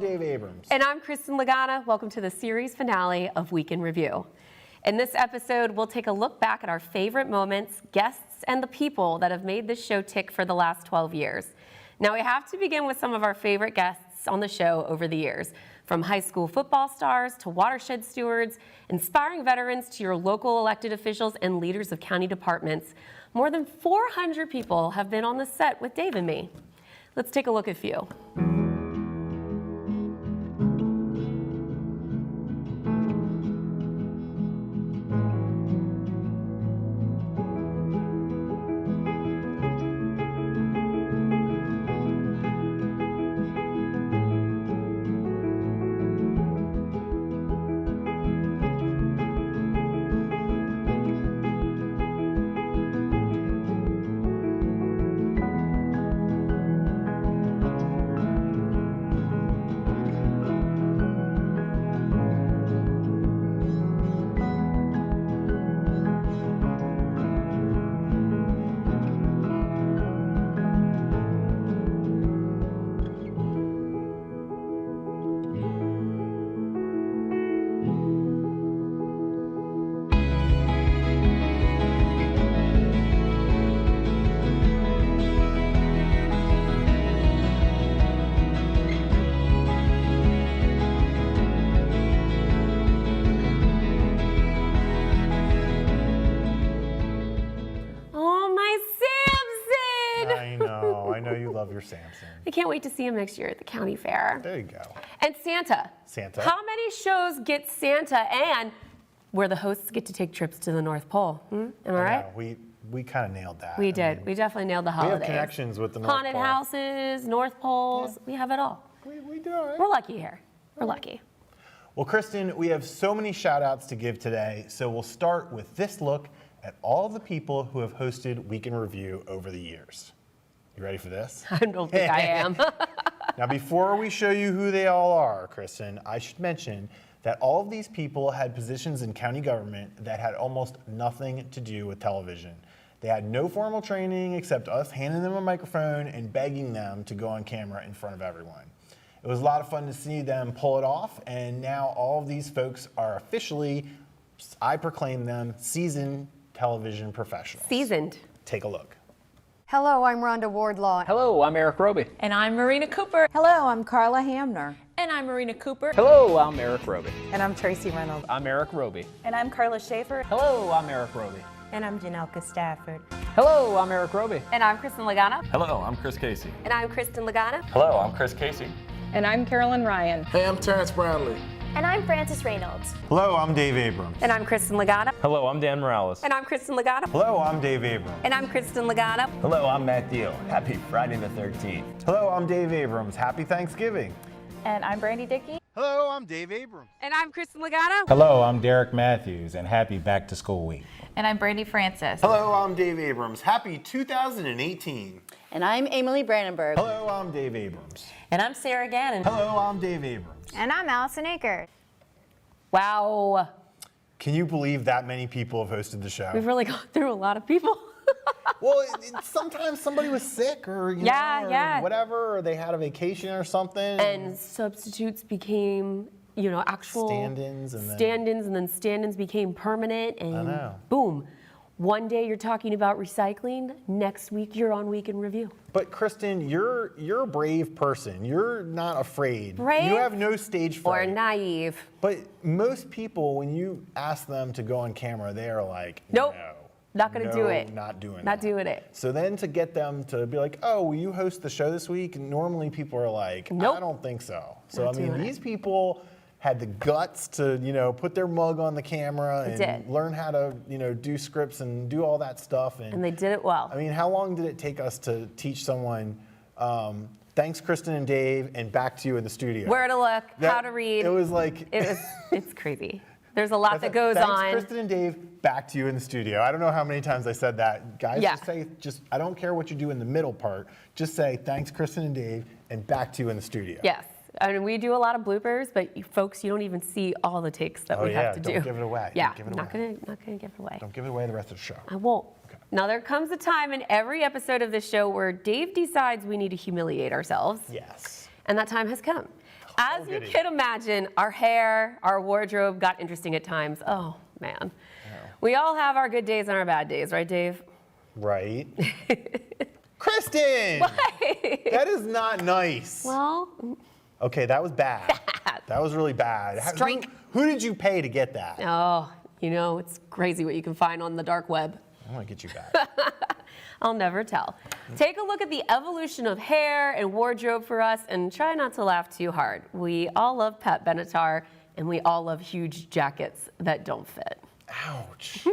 Dave Abrams. And I'm Kristen Lagana. Welcome to the series finale of Week in Review. In this episode, we'll take a look back at our favorite moments, guests, and the people that have made this show tick for the last 12 years. Now, we have to begin with some of our favorite guests on the show over the years, from high school football stars to watershed stewards, inspiring veterans to your local elected officials and leaders of county departments. More than 400 people have been on the set with Dave and me. Let's take a look at a few. I know you love your Samson. I can't wait to see him next year at the county fair. There you go. And Santa. Santa. How many shows get Santa and where the hosts get to take trips to the North Pole? Am I right? We kind of nailed that. We did. We definitely nailed the holidays. We have connections with the North Haunted Pole. houses, North Poles. Yeah. We have it all. We do all right. We're lucky here. We're lucky. Well, Kristen, we have so many shout outs to give today, so we'll start with this look at all the people who have hosted Week in Review over the years. You ready for this? I don't think I am. Now, before we show you who they all are, Kristen, I should mention that all of these people had positions in county government that had almost nothing to do with television. They had no formal training except us handing them a microphone and begging them to go on camera in front of everyone. It was a lot of fun to see them pull it off, and now all of these folks are officially, I proclaim them, seasoned television professionals. Seasoned. Take a look. Hello, I'm Rhonda Wardlaw. Hello, I'm Eric Roby. And I'm Marina Cooper. Hello, I'm Carla Hamner. And I'm Marina Cooper. Hello, I'm Eric Roby. And I'm Tracy Reynolds. I'm Eric Roby. And I'm Carla Schaefer. Hello, I'm Eric Roby. And I'm Janelka Stafford. Hello, I'm Eric Roby. And I'm Kristen Lagana. Hello, I'm Chris Casey. And I'm Kristen Lagana. Hello, I'm Chris Casey. And I'm Carolyn Ryan. Hey, I'm Terrence Brownlee. And I'm Frances Reynolds. Hello, I'm Dave Abrams. And I'm Kristen Lagana. Hello, I'm Dan Morales. And I'm Kristen Lagana. Hello, I'm Dave Abrams. And I'm Kristen Lagana. Hello, I'm Matt Deal. Happy Friday the 13th. Hello, I'm Dave Abrams. Happy Thanksgiving. And I'm Brandy Dickey. Hello, I'm Dave Abrams. And I'm Kristen Lagana. Hello, I'm Derek Matthews, and happy Back to School Week. And I'm Brandy Francis. Hello, I'm Dave Abrams. Happy 2018. And I'm Emily Brandenburg. Hello, I'm Dave Abrams. And I'm Sarah Gannon. Hello, I'm Dave Abrams. And I'm Allison Akers. Wow. Can you believe that many people have hosted the show? We've really gone through a lot of people. Well, sometimes somebody was sick or, or whatever, or they had a vacation or something. And substitutes became, actual stand-ins. And then stand-ins became permanent. And I know. Boom. One day you're talking about recycling. Next week you're on Week in Review. But Kristen, you're a brave person. You're not afraid. Brave? You have no stage fright. Or naive. But most people, when you ask them to go on camera, they are like, nope. No. Not going to do it. Not doing Not doing it. So then to get them to be like, oh, will you host the show this week? Normally people are like, nope. I don't think so. So Not I mean, doing these people had the guts to, put their mug on the camera and learn how to, do scripts and do all that stuff. And they did it well. I mean, how long did it take us to teach someone, thanks Kristen and Dave, and back to you in the studio? Where to look, how to read. It was like... It's crazy. There's a lot that goes thanks, on. Thanks, Kristen and Dave, back to you in the studio. I don't know how many times I said that. Guys, I don't care what you do in the middle part. Just say, thanks, Kristen and Dave, and back to you in the studio. Yes. I mean, we do a lot of bloopers, but folks, you don't even see all the takes that we have to do. Don't give it away. Yeah, give it not gonna give it away. Don't give it away the rest of the show. I won't. Okay. Now, there comes a time in every episode of this show where Dave decides we need to humiliate ourselves. Yes. And that time has come. As you goody. can imagine, our hair, our wardrobe got interesting at times. Oh, man. We all have our good days and our bad days, right, Dave? Right. Kristen! That is not nice. Well, Okay, that was bad. That was really bad. Strike. Who did you pay to get that? oh, you know, it's crazy what you can find on the dark web. I want to get you back. I'll never tell. Take a look at the evolution of hair and wardrobe for us and try not to laugh too hard. We all love Pat Benatar and we all love huge jackets that don't fit. Ouch.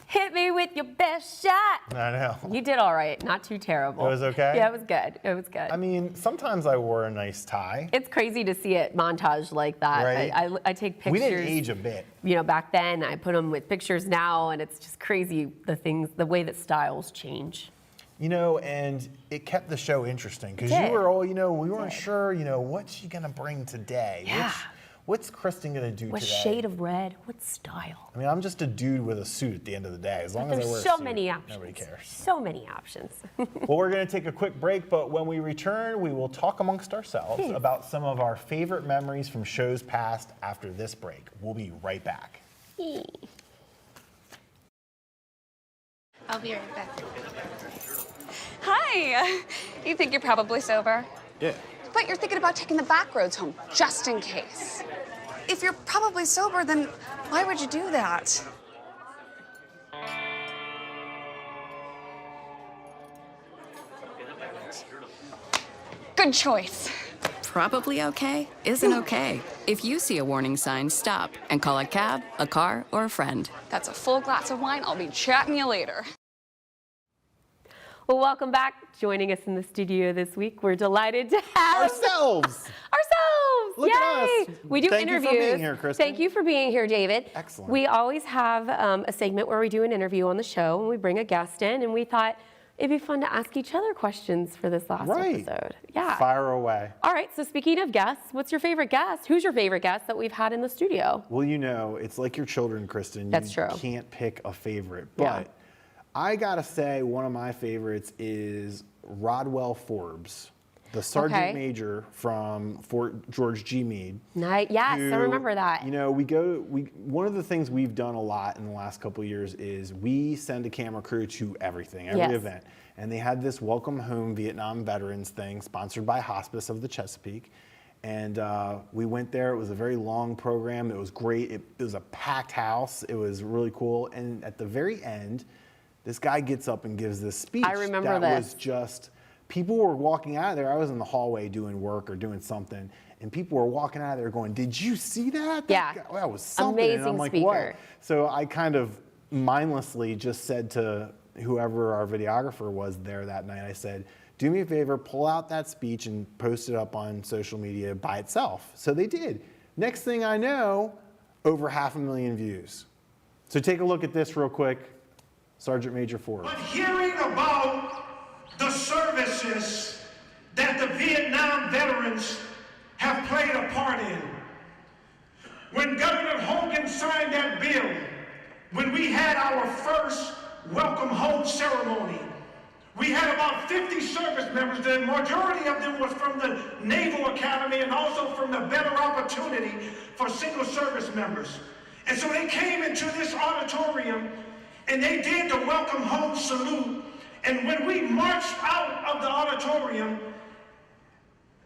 Hit me with your best shot. I know. You did all right, not too terrible. It was okay? Yeah, it was good. It was good. I mean, sometimes I wore a nice tie. It's crazy to see it montage like that. Right. I take pictures. We didn't age a bit. You know, back then I put them with pictures now, and it's just crazy the way that styles change. You know, and it kept the show interesting because did. you were all, you know, we weren't sure, you know, what's she gonna bring today? Yeah. What's Kristen gonna do What today? shade of red? What style? I mean, I'm just a dude with a suit at the end of the day. As long as I wear There's a so suit, many options. nobody cares. So many options. Well, we're gonna take a quick break, but when we return, we will talk amongst ourselves about some of our favorite memories from shows past after this break. We'll be right back. I'll be right back. Hi. You think you're probably sober? Yeah. But you're thinking about taking the back roads home, just in case. If you're probably sober, then why would you do that? Good choice. Probably okay isn't okay. If you see a warning sign, stop and call a cab, a car, or a friend. That's a full glass of wine. I'll be chatting you later. Well, welcome back. Joining us in the studio this week, we're delighted to have Ourselves! ourselves. Look Yay! at us. We do Thank you interviews. for being here, Kristen. Thank you for being here, David. Excellent. We always have a segment where we do an interview on the show and we bring a guest in, and we thought it'd be fun to ask each other questions for this last episode. Yeah. Fire away. All right, so speaking of guests, what's your favorite guest? Who's your favorite guest that we've had in the studio? Well, you know, it's like your children, Kristen. That's you true. can't pick a favorite. Yeah. But I gotta say, one of my favorites is Rodwell Forbes, the sergeant Okay. major from Fort George G. Meade. Yes, I who, remember that. You know, one of the things we've done a lot in the last couple of years is we send a camera crew to everything, every Yes. event. And they had this Welcome Home Vietnam Veterans thing sponsored by Hospice of the Chesapeake. And we went there. It was a very long program. It was great. It was a packed house. It was really cool. And at the very end, this guy gets up and gives this speech. I remember that this. was just, people were walking out of there. I was in the hallway doing work or doing something, and people were walking out of there going, "Did you see that? Yeah. That was something." And Amazing I'm like, speaker. "What?" So I kind of mindlessly just said to whoever our videographer was there that night, I said, "Do me a favor, pull out that speech and post it up on social media by itself." So they did. Next thing I know, over 500,000 views. So take a look at this real quick, Sergeant Major Ford. But hearing about the services that the Vietnam veterans have played a part in. When Governor Hogan signed that bill, when we had our first welcome home ceremony, we had about 50 service members. The majority of them was from the Naval Academy and also from the Better Opportunity for Single Service Members. And so they came into this auditorium and they did the welcome home salute. And when we marched out of the auditorium,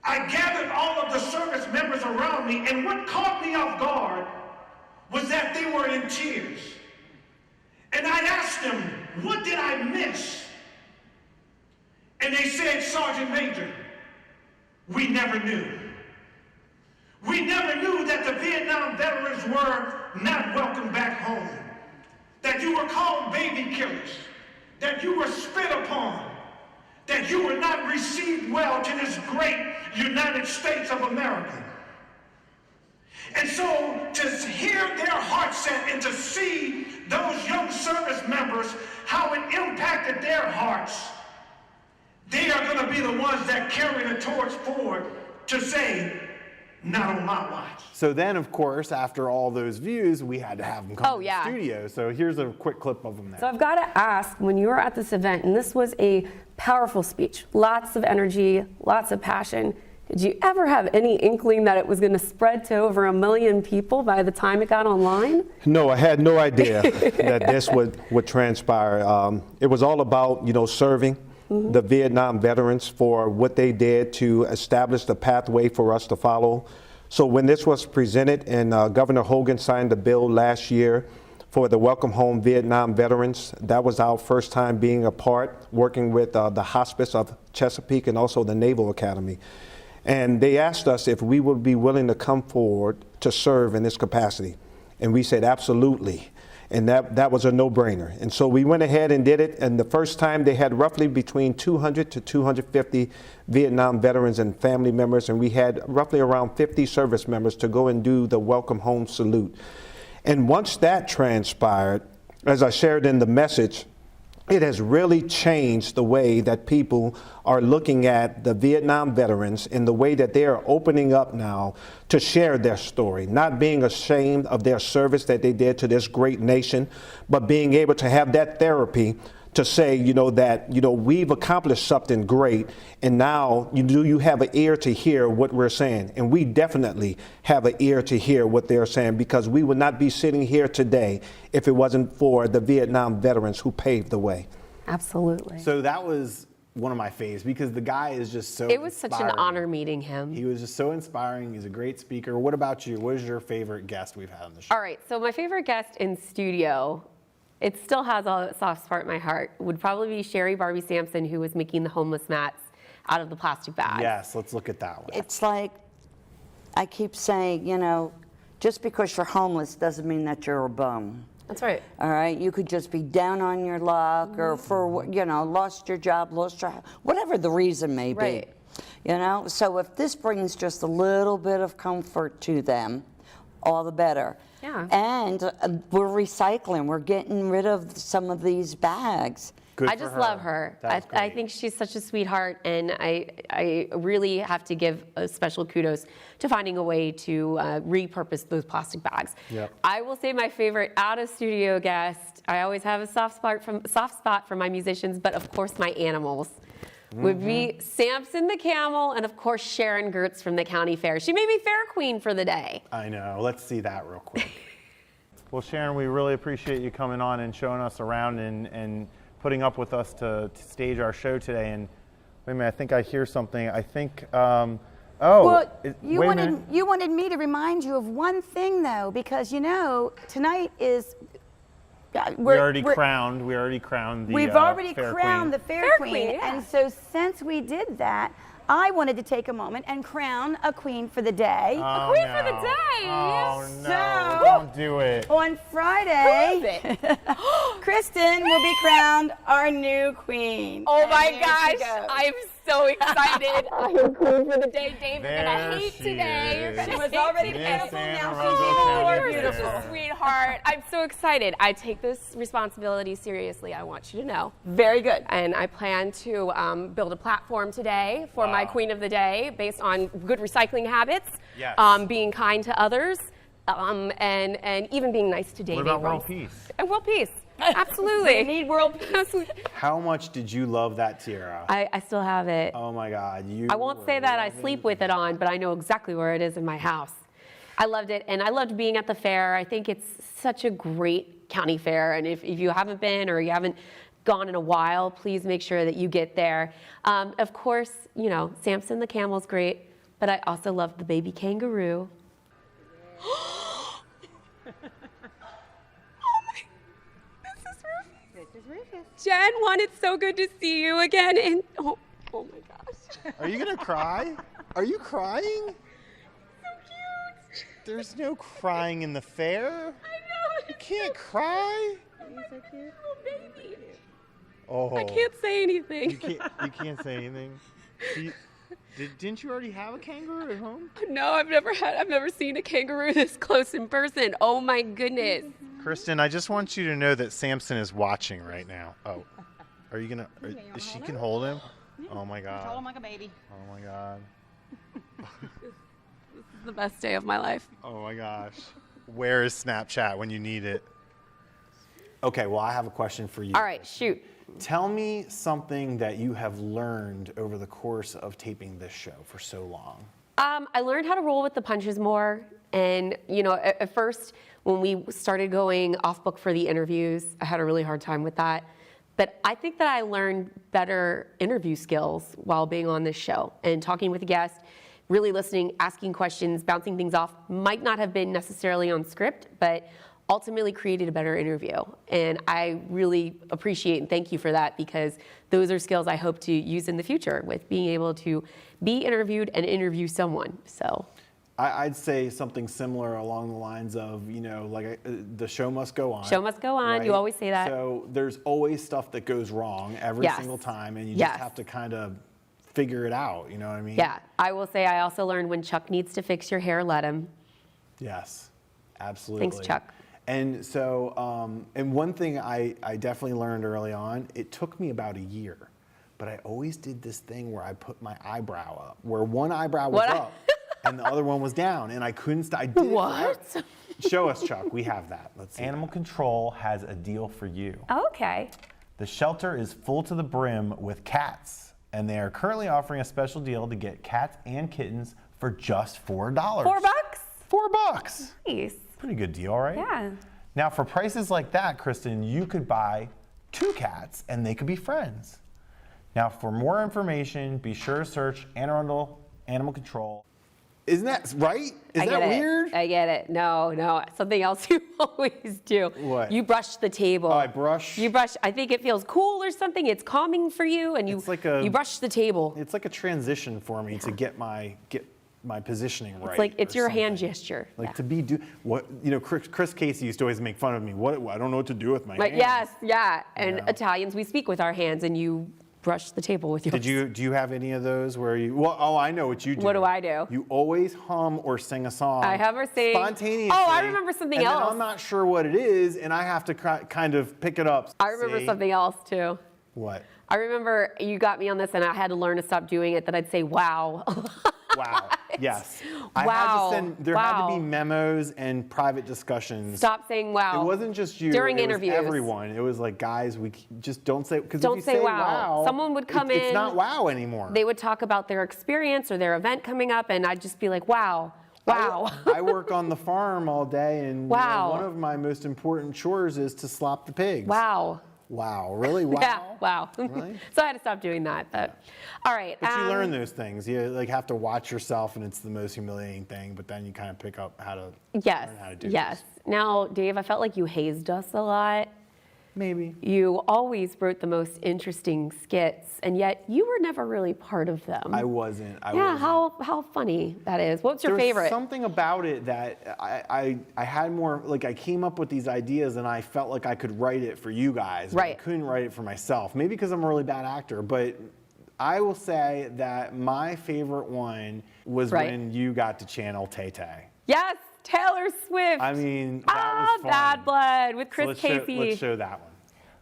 I gathered all of the service members around me, and what caught me off guard was that they were in tears. And I asked them, what did I miss? And they said, Sergeant Major, we never knew. We never knew that the Vietnam veterans were not welcome back home, that you were called baby killers, that you were spit upon, that you were not received well to this great United States of America. And so to hear their heart set and to see those young service members, how it impacted their hearts, they are going to be the ones that carry the torch forward to say, not on my watch. So then, of course, after all those views, we had to have them come to the studio. So here's a quick clip of them there. So I've got to ask, when you were at this event, and this was a powerful speech, lots of energy, lots of passion, did you ever have any inkling that it was going to spread to over 1 million people by the time it got online? No, I had no idea that this would transpire. It was all about, serving the Vietnam veterans for what they did to establish the pathway for us to follow. So when this was presented and Governor Hogan signed the bill last year for the Welcome Home Vietnam veterans, that was our first time being a part, working with the Hospice of Chesapeake and also the Naval Academy. And they asked us if we would be willing to come forward to serve in this capacity. And we said, absolutely. And that was a no-brainer. And so we went ahead and did it. And the first time they had roughly between 200 to 250 Vietnam veterans and family members. And we had roughly around 50 service members to go and do the welcome home salute. And once that transpired, as I shared in the message, it has really changed the way that people are looking at the Vietnam veterans in the way that they are opening up now to share their story, not being ashamed of their service that they did to this great nation, but being able to have that therapy to say, we've accomplished something great, and now you have an ear to hear what we're saying. And we definitely have an ear to hear what they're saying, because we would not be sitting here today if it wasn't for the Vietnam veterans who paved the way. Absolutely. So that was one of my faves, because the guy is just so It was such an inspiring. honor meeting him. He was just so inspiring. He's a great speaker. What about you? What is your favorite guest we've had on the show? All right, so my favorite guest in studio, it still has a soft spot in my heart, would probably be Sherry Barbie Sampson, who was making the homeless mats out of the plastic bags. Yes, let's look at that one. It's like, I keep saying, just because you're homeless doesn't mean that you're a bum. That's right. All right, you could just be down on your luck, or for, lost your job, lost your, whatever the reason may be. Right. So if this brings just a little bit of comfort to them, all the better. Yeah. And we're recycling. We're getting rid of some of these bags. I just love her. I think she's such a sweetheart, and I really have to give a special kudos to finding a way to repurpose those plastic bags. Yep. I will say my favorite out-of-studio guest, I always have a soft spot for my musicians, but of course my animals. Would be Samson the camel, and of course Sharon Gertz from the county fair. She made me fair queen for the day. I know. Let's see that real quick. Well, Sharon, we really appreciate you coming on and showing us around and putting up with us to stage our show today. And wait a minute, I think I hear something. I think, You wanted me to remind you of one thing, though, because tonight is. We already crowned the We've already Fair crowned Queen. the Fair Queen, yeah. and so since we did that, I wanted to take a moment and crown a queen for the day. Oh, Queen for the day. Oh, no, So- don't do it. On Friday, Kristen will be crowned our new queen. Oh And my there she gosh, goes. I'm so excited. I am queen for the day, Dave. You're gonna There hate she today. You're is. gonna She was hate already today. beautiful, now Miss she's Anne even more Arundel beautiful. County Fair. Sweetheart, I'm so excited. I take this responsibility seriously, I want you to know. Very good. And I plan to build a platform today for my Wow. Queen of the Day based on good recycling habits, Yes. being kind to others, and even being nice to Dave What about Abrams. world peace? And world peace. Absolutely. We need world peace. Absolutely. How much did you love that tiara? I still have it. Oh my God. I won't say that I sleep with it on, but I know exactly where it is in my house. I loved it, and I loved being at the fair. I think it's such a great county fair, and if you haven't been or you haven't gone in a while, please make sure that you get there. Of course, you know, Samson the camel's great, but I also love the baby kangaroo. Jen, one, it's so good to see you again. And oh my gosh. Are you gonna cry? Are you crying? So cute. There's no crying in the fair. I know. You can't cry. He's so cute. Oh, baby. Oh. I can't say anything. You can't say anything. Didn't you already have a kangaroo at home? No, I've never seen a kangaroo this close in person. Oh my goodness. Kristen, I just want you to know that Samson is watching right now. Oh, are you gonna? Is she can hold him? Oh my God. Hold him like a baby. Oh my God. This is the best day of my life. Oh my gosh. Where is Snapchat when you need it? Okay, well, I have a question for you. All right, shoot. Tell me something that you have learned over the course of taping this show for so long. I learned how to roll with the punches more. And, you know, at first, when we started going off book for the interviews, I had a really hard time with that. But I think that I learned better interview skills while being on this show and talking with a guest, really listening, asking questions, bouncing things off. Might not have been necessarily on script, but ultimately created a better interview. And I really appreciate and thank you for that, because those are skills I hope to use in the future with being able to be interviewed and interview someone. So I'd say something similar along the lines of, you know, like the show must go on. Show must go on. You always say that. So there's always stuff that goes wrong every Yes. single time, and you Yes. just have to kind of figure it out. You know what I mean? yeah, I will say I also learned when Chuck needs to fix your hair, let him. Yes, absolutely. Thanks, Chuck. And so, and one thing I definitely learned early on, it took me about a year, but I always did this thing where I put my eyebrow up, where one eyebrow was What? up and the other one was down, and I couldn't stop. I did it What? forever. Show us, Chuck. We have that. Let's see. Animal Control has a deal for you. Okay. The shelter is full to the brim with cats, and they are currently offering a special deal to get cats and kittens for just $4. $4? $4. Nice. Pretty good deal, right? Yeah. Now, for prices like that, Kristen, you could buy 2 cats and they could be friends. Now, for more information, be sure to search Anne Arundel Animal Control. Isn't that right? Is I that get weird? It. I get it. No. Something else you always do. What? You brush the table. Oh, I brush? You brush. I think it feels cool or something. It's calming for you, and you It's like you brush the table. It's like a transition for me to get my positioning right. It's like it's or your hand something. gesture. Like Yeah. to be what you know. Chris Casey used to always make fun of me. What I don't know what to do with my But hands. yes, yeah. And Yeah. Italians, we speak with our hands, and you brush the table with yours. Do you have any of those where you? Well, oh, I know what you do. What do I do? You always hum or sing a song. I have her sing. Spontaneously. Oh, I remember something and else. Then I'm not sure what it is, and I have to kind of pick it up. I remember See? something else too. What? I remember you got me on this, and I had to learn to stop doing it. That I'd say, "Wow." Wow. Yes. I had Wow. to send. There had to be Wow. memos and private discussions. Stop saying "wow." It wasn't just you. during it interviews. Was everyone. It was like, guys, we just don't say because Don't if you say wow. Someone would come It's in. not wow anymore. They would talk about their experience or their event coming up, and I'd just be like, "Wow, wow." I work on the farm all day, and you know, Wow. one of my most important chores is to slop the pigs. Wow. Wow. Really? Wow. Yeah. Wow. Really? So I had to stop doing that. But all right. But you learn those things. You like have to watch yourself, and it's the most humiliating thing. But then you kind of pick up how to Yes. learn how to do Yes. Now, Dave, I felt like you hazed us a lot. Maybe. You always wrote the most interesting skits, and yet you were never really part of them. I wasn't. Yeah. How funny that is. What's your There was favorite? something about it that I had more, like I came up with these ideas and I felt like I could write it for you guys. But I Right. couldn't write it for myself. Maybe because I'm a really bad actor, but I will say that my favorite one was Right. when you got to channel Tay Tay. Yes, Taylor Swift. I mean, that was fun. Bad Blood with So Chris let's Casey. let's show that one.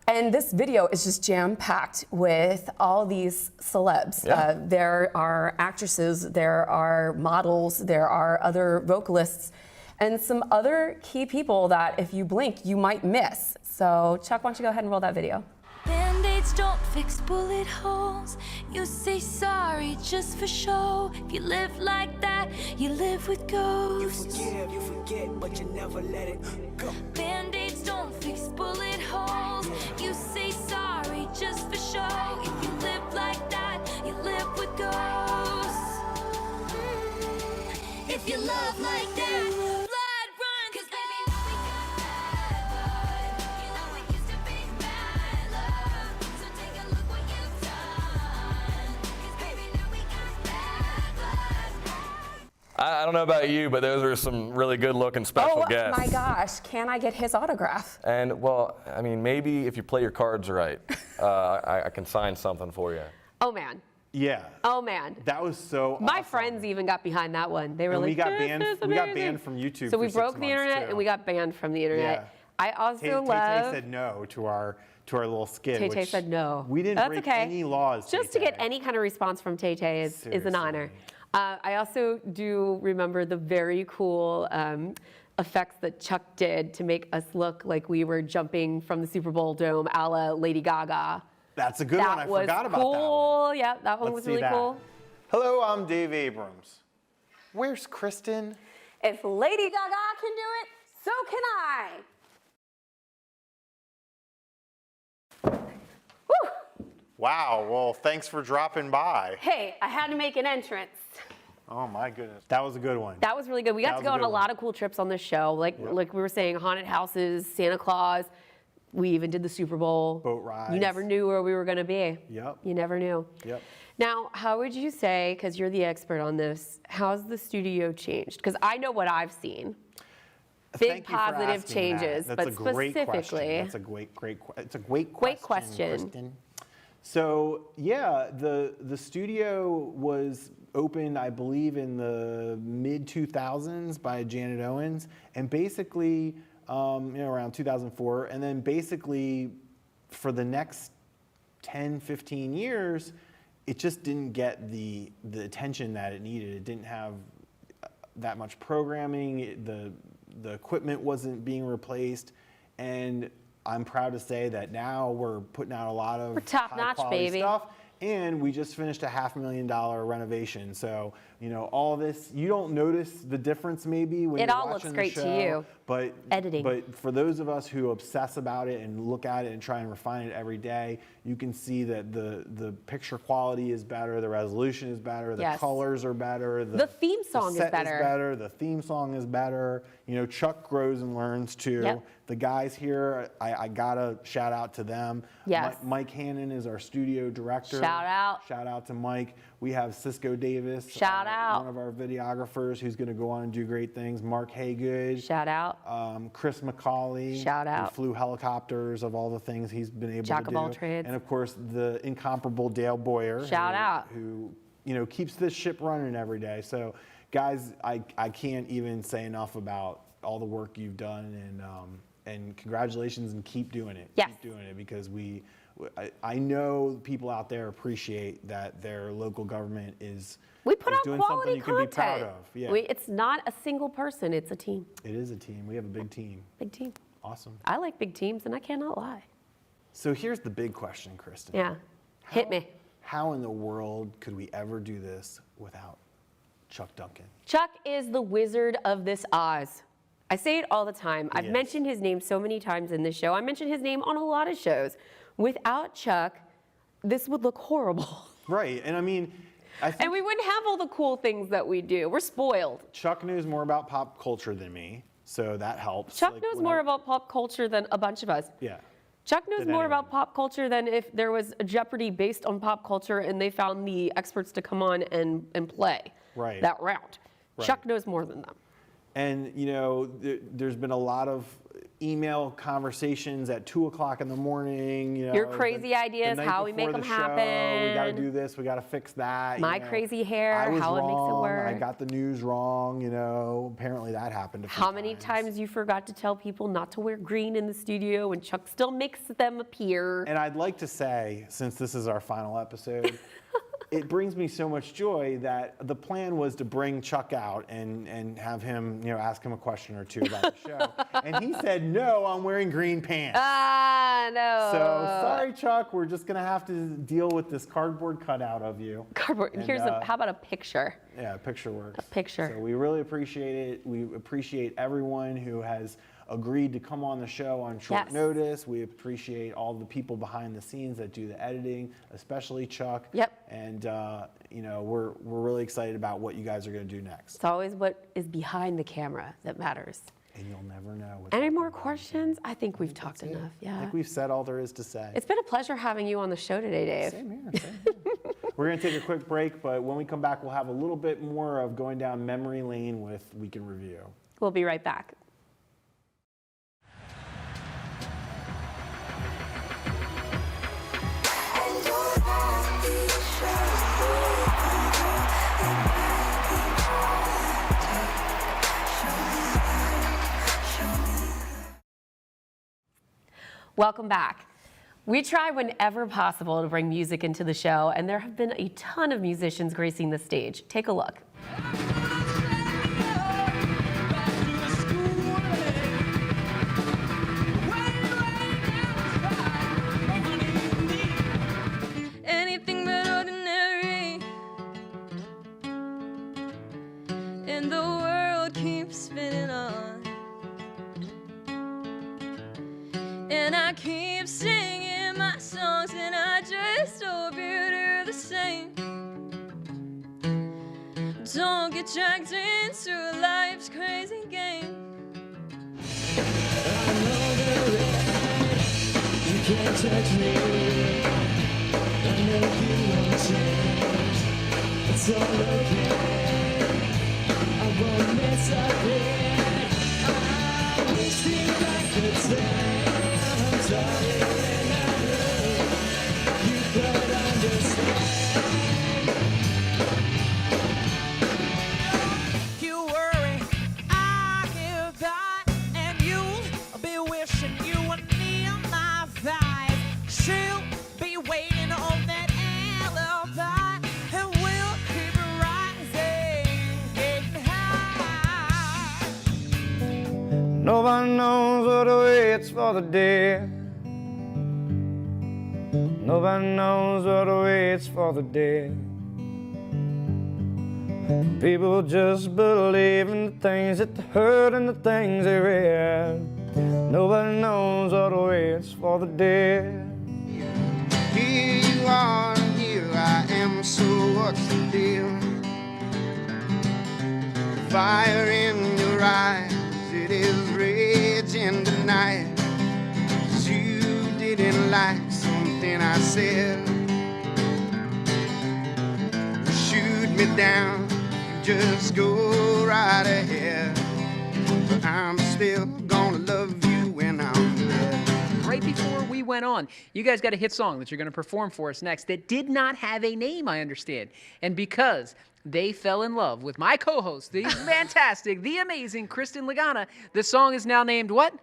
And this video is just jam-packed with all these celebs. There are actresses, there are models, there are other vocalists, and some other key people that if you blink, you might miss. So Chuck, why don't you go ahead and roll that video? Band-aids don't fix bullet holes. You say sorry just for show. If you live like that, you live with ghosts. You forget, but you never let it go. Band-aids don't fix bullet holes. You say sorry just for show. If you live like that, you live with ghosts. If you love like that, blood run, 'cause baby, now we got bad blood. You know we used to be bad love. So take a look what you've done. 'Cause baby, now we got bad blood. I don't know about you, but those are some really good-looking special guests. Oh my gosh, can I get his autograph? And, well, I mean, maybe if you play your cards right, I can sign something for you. Oh man. Yeah. Oh man. That was so My awesome. friends even got behind that one. They were And like, we got "This banned- is we got amazing." banned from YouTube So we for 6 broke the months, internet too. and we got banned from the internet. Yeah. I also Tay love. said no to our little skit. Tay Tay which said no. We didn't That's break okay. any laws. Just to get any kind of response from Tay Tay is an honor. I also do remember the very cool effects that Chuck did to make us look like we were jumping from the Super Bowl dome a la Lady Gaga. That's a good one. I That was forgot about cool. that one. Yeah, that one Let's was see really that. cool. Hello, I'm Dave Abrams. Where's Kristen? If Lady Gaga can do it, so can I. Wow, well, thanks for dropping by. Hey, I had to make an entrance. Oh my goodness. That was a good one. That was really good. We got to go on a lot of cool trips on this show. Like we were saying, haunted houses, Santa Claus. We even did the Super Bowl. Boat rides. You never knew where we were going to be. Yep. You never knew. Yep. Now, how would you say, because you're the expert on this, how's the studio changed? Because I know what I've seen. Big Thank you for positive asking changes, that. but That's a great specifically. question. That's a it's a great Great question. question. Kristen. So yeah, the studio was opened, I believe, in the mid 2000s by Janet Owens, and basically, around 2004, and then basically for the next 10, 15 years, it just didn't get the attention that it needed. It didn't have that much programming. The equipment wasn't being replaced, and I'm proud to say that now we're putting out a lot of top-notch, high-quality baby. stuff. And we just finished a $500,000 renovation. So, all this, you don't notice the difference maybe when It you're all watching looks great the to show, you. But Editing. But for those of us who obsess about it and look at it and try and refine it every day, you can see that the picture quality is better, the resolution is better, the Yes. colors are better, The theme song is set better. the theme song is better. Chuck grows and learns too. Yep. The guys here, I gotta shout out to them. Yes. Mike Hannon is our studio director. Shout out. Shout out to Mike. We have Cisco Davis. Shout out. One of our videographers who's going to go on and do great things. Mark Haygood. Shout out. Chris McCauley. Shout who out. flew helicopters of all the things he's been able Jack to of do. all trades. And of course, the incomparable Dale Boyer. Shout out. Who keeps this ship running every day. So, guys, I can't even say enough about all the work you've done, and congratulations, and keep doing it. Yes. Keep doing it, because I know people out there appreciate that their local government is We put out doing something quality you can be proud content. of. Yeah. It's not a single person, it's a team. It is a team. We have a big team. Big team. Awesome. I like big teams, and I cannot lie. So here's the big question, Kristen. Yeah. Hit me. How in the world could we ever do this without Chuck Duncan? Chuck is the Wizard of this Oz. I say it all the time. I've mentioned his name so many times in this show. I mention his name on a lot of shows. Without Chuck, this would look horrible. Right. And I mean, and we wouldn't have all the cool things that we do. We're spoiled. Chuck knows more about pop culture than me, so that helps. Chuck knows more about pop culture than a bunch of us. Yeah. Chuck knows Than more anyone. about pop culture than if there was a Jeopardy based on pop culture and they found the experts to come on and play Right. that round. Right. Chuck knows more than them. And, you know, there's been a lot of email conversations at 2 o'clock in the morning. You know, Your crazy the ideas, night how we before make them the show, happen. We got to do this. We got to fix that. My you know. crazy hair, I was how wrong, it makes it work. I got the news wrong. You know, apparently that happened. A few How many times you forgot to tell people not to wear green in the studio and Chuck still makes them appear. And I'd like to say, since this is our final episode, it brings me so much joy that the plan was to bring Chuck out and have him, you know, ask him a question or two about the show. And he said, no, I'm wearing green pants. Ah, no. So sorry, Chuck, we're just gonna have to deal with this cardboard cutout of you. Cardboard. And, how about a picture? Yeah, picture works. A picture. So we really appreciate it. We appreciate everyone who has agreed to come on the show on short notice. We appreciate all the people behind the scenes that do the editing, especially Chuck. Yep. And you know, we're really excited about what you guys are going to do next. It's always what is behind the camera that matters. And you'll never know. Any more questions? I think we've talked enough. I Yeah. think we've said all there is to say. It's been a pleasure having you on the show today, Dave. Same here. Same here. We're going to take a quick break, but when we come back, we'll have a little bit more of going down memory lane with Week in Review. We'll be right back. Welcome back. We try whenever possible to bring music into the show, and there have been a ton of musicians gracing the stage. Take a look. Anything but ordinary, and the world keeps spinning on, and I keep singing my songs, and I just hope you do the same. Don't get dragged into life's crazy game. I know the right, you can't touch me. I know you won't change. It's all okay. I won't miss a bit. I wish that I could tell. I'm sorry when I know you could understand. You worry, I give that, and you'll be wishing you were near my vibe. She'll be waiting on that alibi, and we'll keep rising, getting high. Nobody knows what awaits for the dead. Nobody knows what awaits for the dead. People just believe in the things that they heard and the things they read. Nobody knows what awaits for the dead. Here you are, and here I am, so what's the deal? Fire in your eyes, it is raging tonight. 'Cause you didn't like something I said. Shoot me down, just go right ahead. But I'm still gonna love you when I'm dead. Right before we went on, you guys got a hit song that you're going to perform for us next that did not have a name, I understand. And because they fell in love with my co-host, the fantastic, the amazing Kristen Lagana, the song is now named what?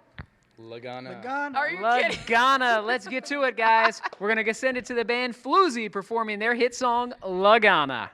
Lagana. Are you kidding? Lagana. Let's get to it, guys. We're going to send it to the band Floozy performing their hit song, Lagana.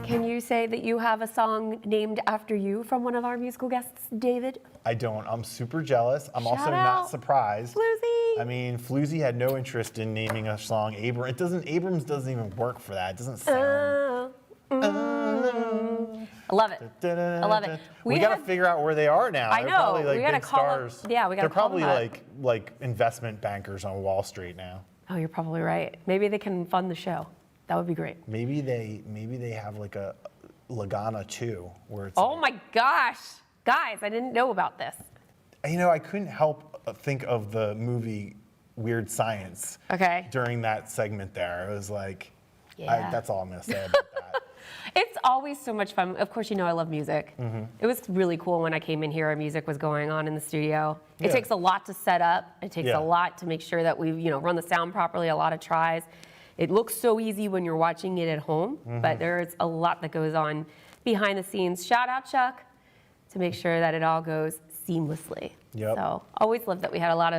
Can you say that you have a song named after you from one of our musical guests, David? I don't. I'm super jealous. I'm also Shout not out. surprised. Floozy. I mean, Floozy had no interest in naming a song Abrams doesn't even work for that. It doesn't sound. love it. I love it. We got to figure out where they are now. I They're know. probably like We gotta big call them- stars. yeah, we gotta They're call them probably up. like investment bankers on Wall Street now. Oh, you're probably right. Maybe they can fund the show. That would be great. Maybe they have like a Lagana 2 where it's Oh my gosh. Guys, I didn't know about this. You know, I couldn't help think of the movie Weird Science. Okay. During that segment there. It was like, Yeah. that's all I'm going to say about that. It's always so much fun. Of course, you know I love music. Mm-hmm. It was really cool when I came in here and music was going on in the studio. It Yeah. takes a lot to set up. It takes Yeah. a lot to make sure that we, run the sound properly, a lot of tries. It looks so easy when you're watching it at home, Mm-hmm. but there's a lot that goes on behind the scenes. Shout out Chuck to make sure that it all goes seamlessly. Yep. So always loved that we had a lot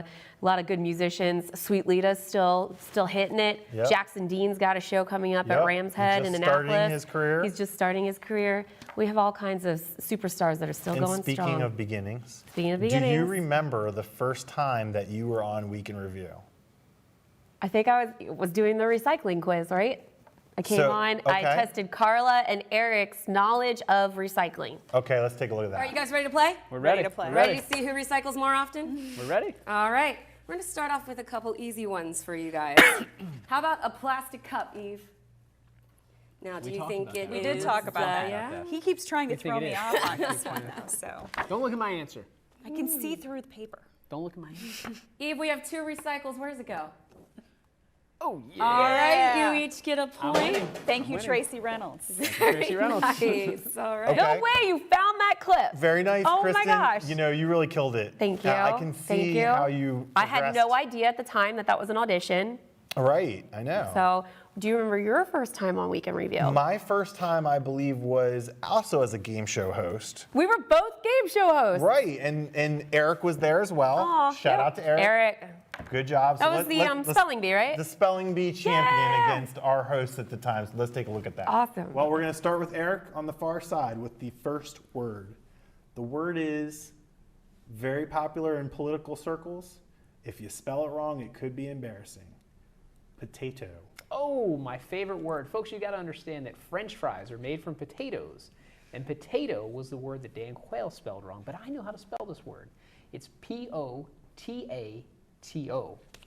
of good musicians. Sweet Lita's still hitting it. Yep. Jackson Dean's got a show coming up at Yep. Rams Head Just in starting Annapolis. his career. He's just starting his career. We have all kinds of superstars that are still And going speaking strong. of beginnings, Speaking of do you beginnings. remember the first time that you were on Week in Review? I think I was doing the recycling quiz, right? I came So, on, I okay. tested Carla and Eric's knowledge of recycling. Okay, let's take a look at that. All right, you guys ready to play? We're ready. to play. We're Ready ready. to see who recycles more often? We're ready. All right, we're gonna start off with a couple easy ones for you guys. How about a plastic cup, Eve? Now, do you think it We did talk about that. Yeah? He keeps trying to You think throw it me is? off on this one, though, so. Don't look at my answer. I can see through the paper. Don't look at my answer. Eve, we have 2 recycles. Where does it go? Oh, yeah. All right, Yeah. you each get a I'm point. winning. Thank you, winning. Tracy Reynolds. Tracy Reynolds. Nice. All right. Okay. No way, you found that clip. Very nice, Oh Kristen. my gosh. You know, you really killed it. Thank you. I can see Thank you. how you I had no progressed. idea at the time that was an audition. Right, I know. So, do you remember your first time on Weekend Review? My first time, I believe, was also as a game show host. We were both game show hosts. Right, and Eric was there as well. Aw, Shout yep. out to Eric. Eric. Good job. That was the spelling bee, right? The spelling bee champion Yeah. against our host at the time. So let's take a look at that. Awesome. Well, we're going to start with Eric on the far side with the first word. The word is very popular in political circles. If you spell it wrong, it could be embarrassing. Potato. Oh, my favorite word. Folks, you got to understand that French fries are made from potatoes. And potato was the word that Dan Quayle spelled wrong. But I know how to spell this word. It's Potato.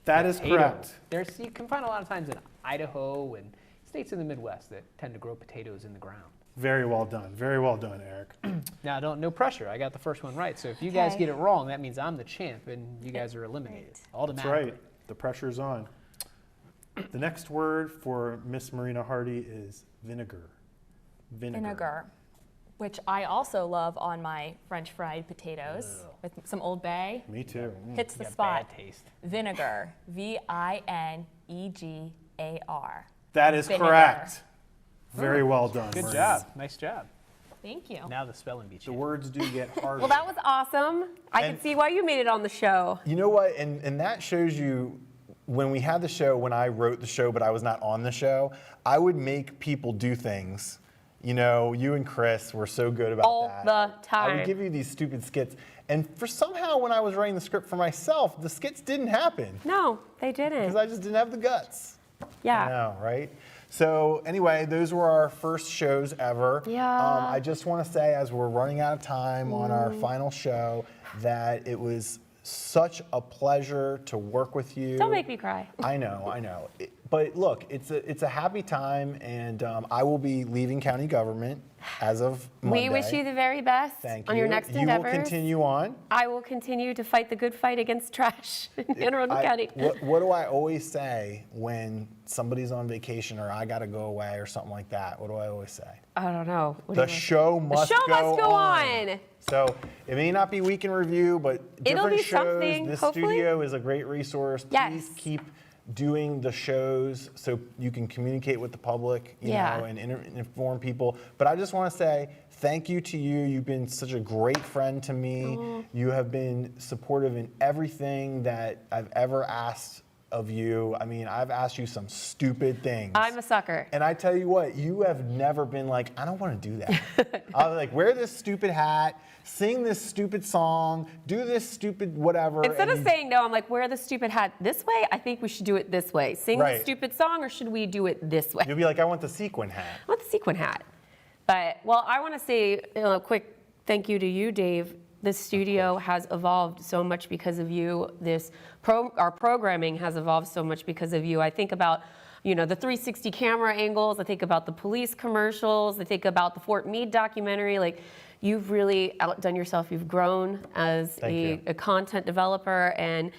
That is Potato. correct. You can find a lot of times in Idaho and states in the Midwest that tend to grow potatoes in the ground. Very well done. Very well done, Eric. Now, no pressure. I got the first one right. So if you guys get it wrong, that means I'm the champ and you guys are eliminated That's automatically. right. The pressure's on. The next word for Miss Marina Hardy is vinegar. Vinegar, which I also love on my French fried potatoes with some Old Bay. Me too. Hits the You got spot. bad taste. Vinegar. Vinegar. That is Vinegar. correct. Very well done. Good Marina. job. Nice job. Thank you. Now the spelling bee The champ. words do get harder. Well, that was awesome. I And- can see why you made it on the show. You know what? And that shows you when we had the show, when I wrote the show, but I was not on the show, I would make people do things. You know, you and Chris were so good about All that. the I time. would give you these stupid skits. And for somehow, when I was writing the script for myself, the skits didn't happen No, they didn't. because I just didn't have the guts. Yeah. I know, right? So anyway, those were our first shows ever. Yeah. I just want to say, as we're running out of time on our final show, that it was such a pleasure to work with you. Don't make me cry. I know. But look, it's a happy time, and I will be leaving county government as of Monday. We wish you the very best Thank on you. your next You endeavors. will continue on. I will continue to fight the good fight against trash in Anne Arundel County. What do I always say when somebody's on vacation or I got to go away or something like that? What do I always say? I don't know. What do The you want? show must The show must go on. on. So it may not be Week in Review, but It'll different be shows. something, This hopefully. studio is a great resource. Yes. Please keep doing the shows so you can communicate with the public, you Yeah. know, and inform people. But I just want to say thank you to you. You've been such a great friend to me. Aw. You have been supportive in everything that I've ever asked of you. I mean, I've asked you some stupid things. I'm a sucker. And I tell you what, you have never been like, I don't want to do that. I was like, wear this stupid hat, sing this stupid song, do this stupid whatever. Instead and of saying no, I'm like, wear the stupid hat this way. I think we should do it this way. Sing Right. the stupid song, or should we do it this way? you'll be like, I want the sequin hat. I want the sequin hat. But, well, I want to say a quick thank you to you, Dave. This studio has evolved so much because of you. Our programming has evolved so much because of you. I think about, the 360 camera angles. I think about the police commercials. I think about the Fort Meade documentary. Like, you've really outdone yourself. You've grown as a content developer and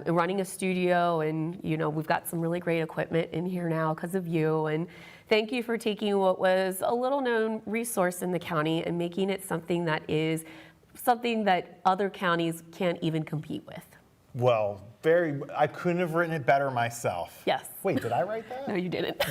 running a studio. And, we've got some really great equipment in here now because of you. And thank you for taking what was a little known resource in the county and making it something that other counties can't even compete with. Well, I couldn't have written it better myself. Yes. Wait, did I write that? No, you didn't.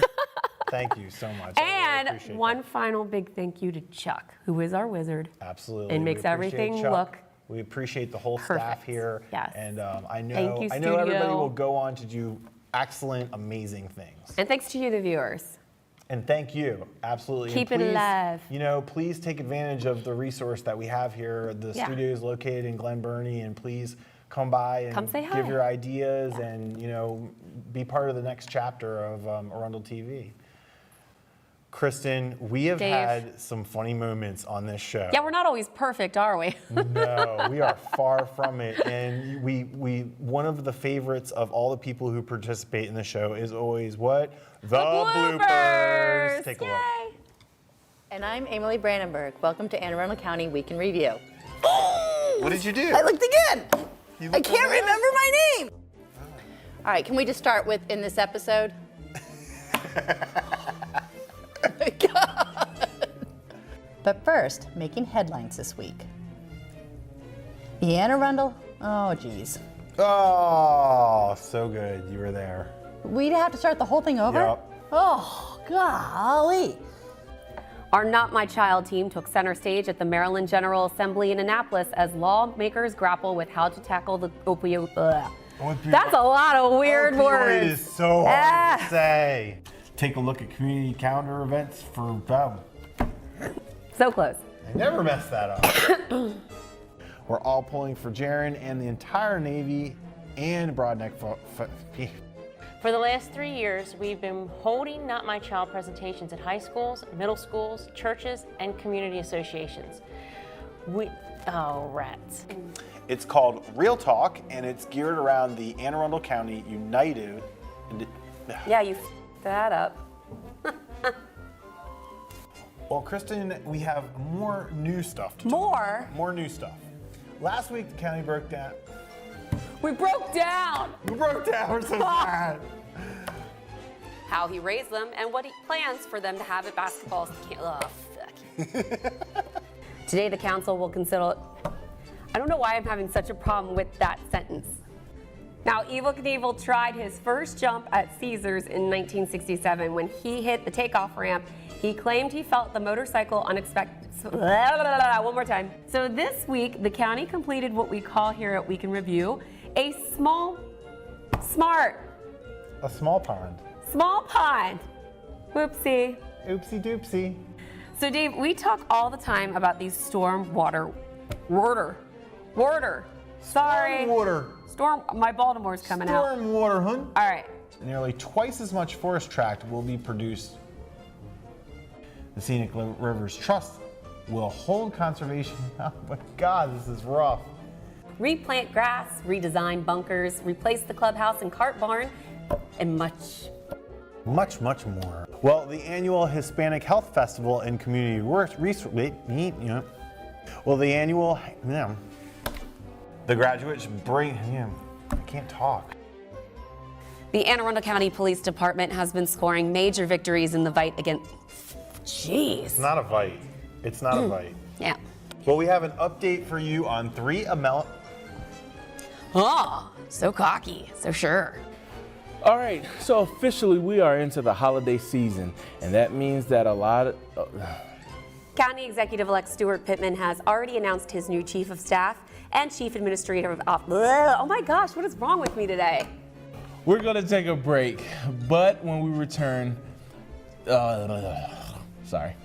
Thank you so much. I really And appreciate one that. final big thank you to Chuck, who is our wizard. Absolutely. And We makes appreciate everything Chuck. look We appreciate the whole perfect. staff here. Yes. And I know Thank you, everybody studio. will go on to do excellent, amazing things. And thanks to you, the viewers. And thank you, absolutely. And Keep it please, alive. Please take advantage of the resource that we have here. The Yeah. studio is located in Glen Burnie, and please come by and Come say hi. give your ideas and be part of the next chapter of Arundel TV. Kristen, we have Dave. had some funny moments on this show. Yeah, we're not always perfect, are we? No, we are far from it. And we one of the favorites of all the people who participate in the show is always what? The bloopers. Take a look. And I'm Emily Brandenburg. Welcome to Anne Arundel County Week in Review. What did you do? I looked again. You I looked can't over there? remember my name. All right, can we just start with in this episode? But first, making headlines this week. The Anne Arundel, oh geez. Oh, so good. You were there. We'd have to start the whole thing over? Yep. Oh, golly. Our Not My Child team took center stage at the Maryland General Assembly in Annapolis as lawmakers grapple with how to tackle the opioid. That's a lot of weird words. It is so hard to say. Take a look at community calendar events for So close. I never mess that up. We're all pulling for Jaron and the entire Navy and Broadneck. For the last 3 years, we've been holding Not My Child presentations at high schools, middle schools, churches, and community associations. Rats. It's called Real Talk, and it's geared around the Anne Arundel County United. Yeah, you f***ed that up. Well, Kristen, we have more new stuff to talk about. More new stuff. Last week, the county broke down. We broke down. We broke down. We're so sad. How he raised them and what he plans for them to have at basketball. Today, the council will consider. I don't know why I'm having such a problem with that sentence. Now, Evel Knievel tried his first jump at Caesars in 1967. When he hit the takeoff ramp, he claimed he felt the motorcycle unexpected. One more time. So this week, the county completed what we call here at Week in Review a small pond. Small pond. Whoopsie. Oopsie doopsie. So Dave, we talk all the time about these storm water. Sorry. My Baltimore's coming out. Storm water, hun. All right. Nearly twice as much forest tract will be produced. The Scenic Rivers Trust will hold conservation. Oh my God, this is rough. Replant grass, redesign bunkers, replace the clubhouse and cart barn, and much more. Well, the annual Hispanic Health Festival and Community Resource. Well, the annual. The graduates bring. I can't talk. The Anne Arundel County Police Department has been scoring major victories in the fight against. Jeez. It's not a fight. It's not a fight. Yeah. Well, we have an update for you on 3 Amel. Oh, so cocky, so sure. All right, so officially we are into the holiday season, and that means that a lot of... County Executive-elect Stuart Pittman has already announced his new Chief of Staff and Chief Administrative Officer. Oh my gosh, what is wrong with me today? We're gonna take a break, but when we return... sorry.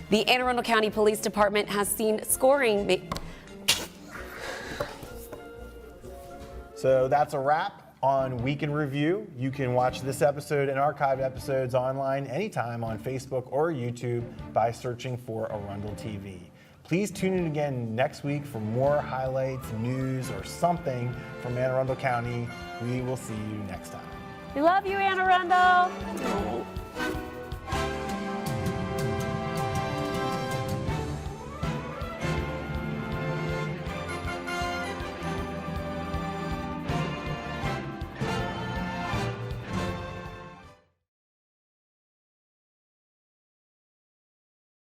The Anne Arundel County Police Department has seen scoring... So that's a wrap on Week in Review. You can watch this episode and archived episodes online anytime on Facebook or YouTube by searching for Arundel TV. Please tune in again next week for more highlights, news, or something from Anne Arundel County. We will see you next time. We love you, Anne Arundel.